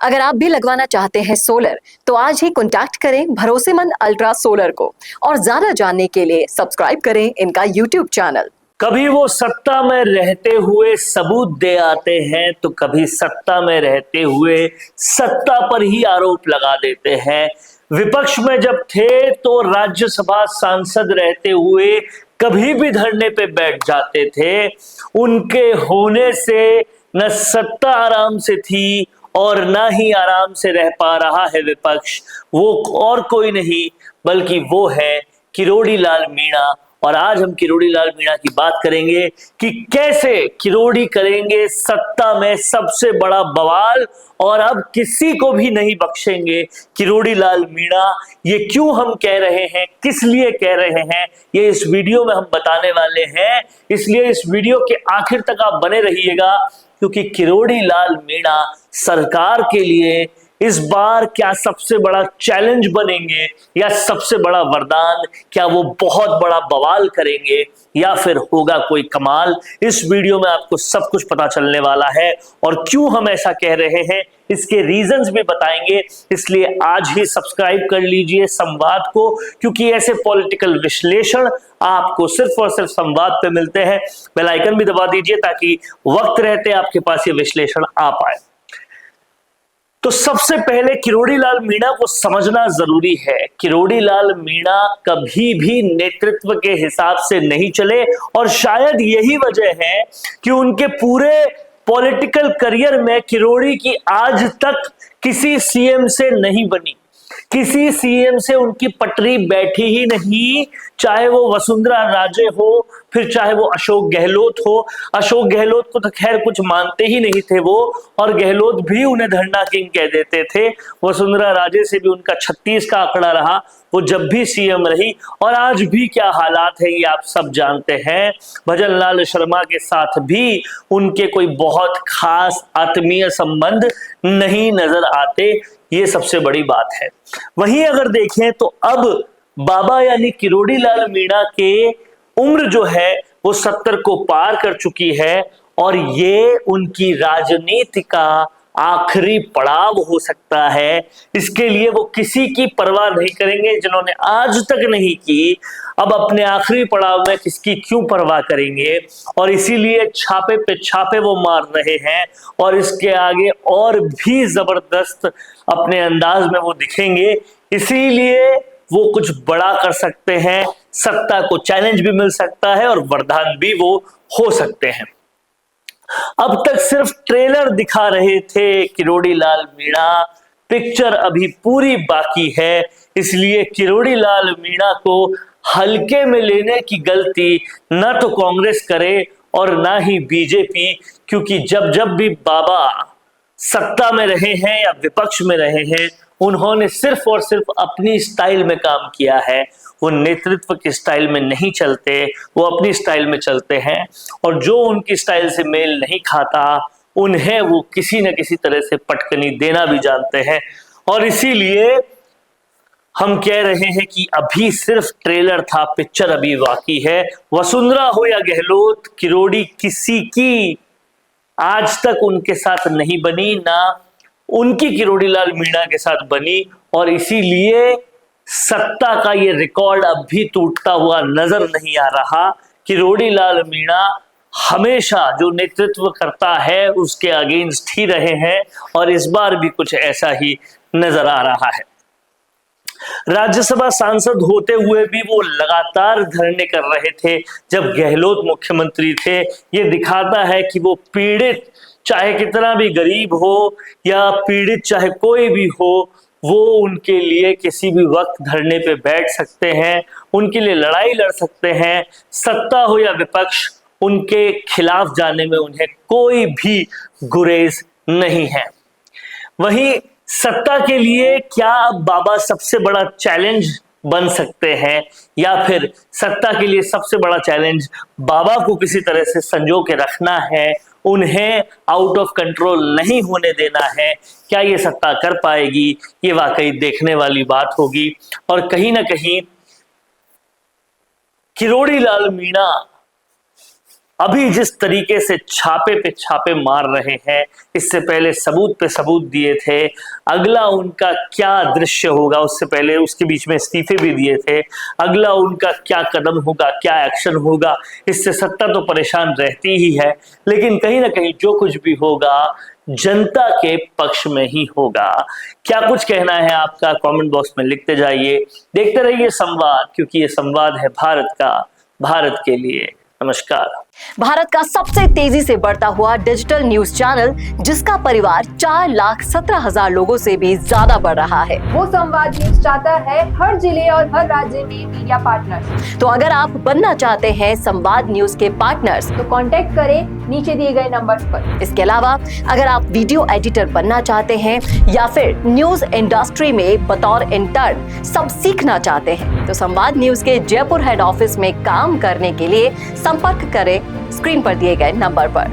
अगर आप भी लगवाना चाहते हैं सोलर तो आज ही कॉन्टैक्ट करें भरोसेमंद अल्ट्रा सोलर को और ज्यादा जानने के लिए सब्सक्राइब करें इनका यूट्यूब चैनल। कभी वो सत्ता में रहते हुए सबूत दे आते हैं तो कभी सत्ता में रहते हुए सत्ता पर ही आरोप लगा देते हैं। विपक्ष में जब थे तो राज्यसभा सांसद रहते हुए कभी भी धरने पे बैठ जाते थे। उनके होने से न सत्ता आराम से थी और ना ही आराम से रह पा रहा है विपक्ष। वो और कोई नहीं बल्कि वो है किरोड़ी लाल मीणा। और आज हम किरोड़ी लाल मीणा की बात करेंगे कि कैसे किरोड़ी करेंगे सत्ता में सबसे बड़ा बवाल और अब किसी को भी नहीं बख्शेंगे किरोड़ी लाल मीणा। ये क्यों हम कह रहे हैं, किस लिए कह रहे हैं, ये इस वीडियो में हम बताने वाले हैं। इसलिए इस वीडियो के आखिर तक आप बने रहिएगा क्योंकि किरोड़ी लाल मीणा सरकार के लिए इस बार क्या सबसे बड़ा चैलेंज बनेंगे या सबसे बड़ा वरदान। क्या वो बहुत बड़ा बवाल करेंगे या फिर होगा कोई कमाल। इस वीडियो में आपको सब कुछ पता चलने वाला है और क्यों हम ऐसा कह रहे हैं इसके रीजंस भी बताएंगे। इसलिए आज ही सब्सक्राइब कर लीजिए संवाद को, क्योंकि ऐसे पॉलिटिकल विश्लेषण आपको सिर्फ और सिर्फ संवाद पे मिलते हैं। बेल आइकन भी दबा दीजिए ताकि वक्त रहते आपके पास ये विश्लेषण आ पाए। तो सबसे पहले किरोड़ी लाल मीणा को समझना जरूरी है। किरोड़ी लाल मीणा कभी भी नेतृत्व के हिसाब से नहीं चले और शायद यही वजह है कि उनके पूरे पॉलिटिकल करियर में किरोड़ी की आज तक किसी सीएम से नहीं बनी। किसी सीएम से उनकी पटरी बैठी ही नहीं, चाहे वो वसुंधरा राजे हो फिर चाहे वो अशोक गहलोत हो। अशोक गहलोत को तो खैर कुछ मानते ही नहीं थे वो, और गहलोत भी उन्हें धरना किंग कह देते थे। वसुंधरा राजे से भी उनका 36 का आंकड़ा रहा, वो जब भी सीएम रही। और आज भी क्या हालात है ये आप सब जानते हैं। भजन लाल शर्मा के साथ भी उनके कोई बहुत खास आत्मीय संबंध नहीं नजर आते, ये सबसे बड़ी बात है। वहीं अगर देखें तो अब बाबा यानी किरोड़ी लाल मीणा के उम्र जो है वो 70 को पार कर चुकी है और ये उनकी राजनीति का आखिरी पड़ाव हो सकता है। इसके लिए वो किसी की परवाह नहीं करेंगे, जिन्होंने आज तक नहीं की अब अपने आखिरी पड़ाव में किसकी क्यों परवाह करेंगे। और इसीलिए छापे पे छापे वो मार रहे हैं और इसके आगे और भी जबरदस्त अपने अंदाज में वो दिखेंगे। इसीलिए वो कुछ बड़ा कर सकते हैं, सत्ता को चैलेंज भी मिल सकता है और वरदान भी वो हो सकते हैं। अब तक सिर्फ ट्रेलर दिखा रहे थे किरोड़ी लाल मीणा, पिक्चर अभी पूरी बाकी है। इसलिए किरोड़ी लाल मीणा को हल्के में लेने की गलती न तो कांग्रेस करे और ना ही बीजेपी, क्योंकि जब जब भी बाबा सत्ता में रहे हैं या विपक्ष में रहे हैं उन्होंने सिर्फ और सिर्फ अपनी स्टाइल में काम किया है। वो नेतृत्व की स्टाइल में नहीं चलते, वो अपनी स्टाइल में चलते हैं और जो उनकी स्टाइल से मेल नहीं खाता उन्हें वो किसी न किसी तरह से पटकनी देना भी जानते हैं। और इसीलिए हम कह रहे हैं कि अभी सिर्फ ट्रेलर था, पिक्चर अभी बाकी है। वसुंधरा हो या गहलोत, किरोड़ी किसी की आज तक उनके साथ नहीं बनी, ना उनकी किरोड़ी लाल मीणा के साथ बनी। और इसीलिए सत्ता का ये रिकॉर्ड अब भी टूटता हुआ नजर नहीं आ रहा। किरोड़ी लाल मीणा हमेशा जो नेतृत्व करता है उसके अगेंस्ट ही रहे हैं और इस बार भी कुछ ऐसा ही नजर आ रहा है। राज्यसभा सांसद होते हुए भी वो लगातार धरने कर रहे थे जब गहलोत मुख्यमंत्री थे। ये दिखाता है कि वो पीड़ित चाहे कितना भी गरीब हो या पीड़ित चाहे कोई भी हो, वो उनके लिए किसी भी वक्त धरने पे बैठ सकते हैं, उनके लिए लड़ाई लड़ सकते हैं। सत्ता हो या विपक्ष, उनके खिलाफ जाने में उन्हें कोई भी गुरेज नहीं है। वहीं सत्ता के लिए क्या अब बाबा सबसे बड़ा चैलेंज बन सकते हैं या फिर सत्ता के लिए सबसे बड़ा चैलेंज बाबा को किसी तरह से संजो के रखना है, उन्हें आउट ऑफ कंट्रोल नहीं होने देना है। क्या ये सत्ता कर पाएगी, ये वाकई देखने वाली बात होगी। और कहीं ना कहीं किरोड़ी लाल मीणा अभी जिस तरीके से छापे पे छापे मार रहे हैं, इससे पहले सबूत पे सबूत दिए थे, अगला उनका क्या दृश्य होगा, उससे पहले उसके बीच में इस्तीफे भी दिए थे, अगला उनका क्या कदम होगा, क्या एक्शन होगा, इससे सत्ता तो परेशान रहती ही है, लेकिन कहीं ना कहीं जो कुछ भी होगा जनता के पक्ष में ही होगा। क्या कुछ कहना है आपका, कमेंट बॉक्स में लिखते जाइए। देखते रहिए संवाद, क्योंकि ये संवाद है भारत का, भारत के लिए। नमस्कार। भारत का सबसे तेजी से बढ़ता हुआ डिजिटल न्यूज चैनल, जिसका परिवार 4,17,000 लोगों से भी ज्यादा बढ़ रहा है। वो संवाद न्यूज चाहता है हर जिले और हर राज्य में मीडिया पार्टनर्स। तो अगर आप बनना चाहते हैं संवाद न्यूज के पार्टनर्स, तो कांटेक्ट करें नीचे दिए गए नंबर्स पर। इसके अलावा अगर आप वीडियो एडिटर बनना चाहते हैं या फिर न्यूज इंडस्ट्री में बतौर इंटर्न सब सीखना चाहते हैं, तो संवाद न्यूज के जयपुर हेड ऑफिस में काम करने के लिए संपर्क करें स्क्रीन पर दिए गए नंबर पर।